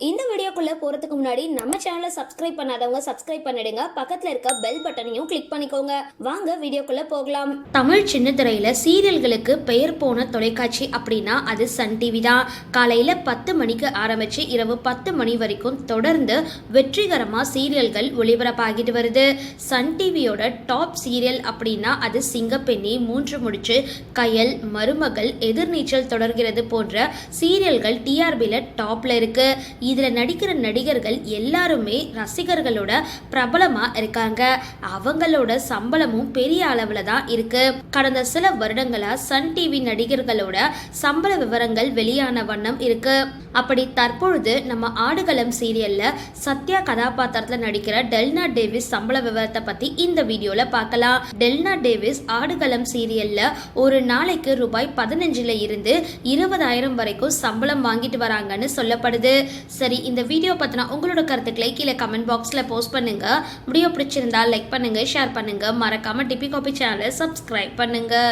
இந்த வீடியோக்குள்ள போறதுக்கு முன்னாடி நம்ம சேனலை சப்ஸ்கிரைப் பண்ணாதவங்க சப்ஸ்கிரைப் பண்ணிடுங்க, பக்கத்துல இருக்க பெல் பட்டனையும் கிளிக் பண்ணிக்கோங்க. வாங்க வீடியோக்குள்ள போகலாம். தமிழ் சின்னத்திரையில சீரியல்களுக்கு பெயர் போன தொலைக்காட்சி அப்படின்னா அது சன் டிவி தான். காலையில 10 மணிக்கு ஆரம்பிச்சு இரவு 10 மணி வரைக்கும் தொடர்ந்து வெற்றிகரமா சீரியல்கள் ஒளிபரப்பாகிட்டு வருது. சன் டிவியோட டாப் சீரியல் அப்படின்னா அது சிங்கப்பெண்ணி, 3 முடிச்சு, கயல், மருமகள், எதிர்நீச்சல் தொடர்கிறது போன்ற சீரியல்கள் டிஆர்பில டாப்ல இருக்கு. இதுல நடிக்கிற நடிகர்கள் எல்லாருமே ரசிகர்களோட பிரபலமா இருக்காங்க. அவங்களோட சம்பளமும் பெரிய அளவுல தான் இருக்கு. கடந்த சில வருடங்களா சன் டிவி நடிகர்களோட சம்பள விவரங்கள் வெளியான வண்ணம் இருக்கு. அப்படி தற்பொழுது நம்ம ஆடுகளம் சீரியல்ல சத்யா கதாபாத்திரத்துல நடிக்கிற டெல்னா டேவிஸ் சம்பள விவரத்தை பத்தி இந்த வீடியோல பார்க்கலாம். டெல்னா டேவிஸ் ஆடுகளம் சீரியல்ல ஒரு நாளைக்கு ரூபாய் 15 இருந்து 20,000 வரைக்கும் சம்பளம் வாங்கிட்டு வராங்கன்னு சொல்லப்படுது. சரி, இந்த வீடியோ பத்தினா உங்களோட கருத்துக்களை கீழே கமெண்ட் பாக்ஸ்ல போஸ்ட் பண்ணுங்க. வீடியோ பிடிச்சிருந்தா லைக் பண்ணுங்க, ஷேர் பண்ணுங்க, மறக்காம டிபி காபி சேனலை சப்ஸ்கிரைப் பண்ணுங்க.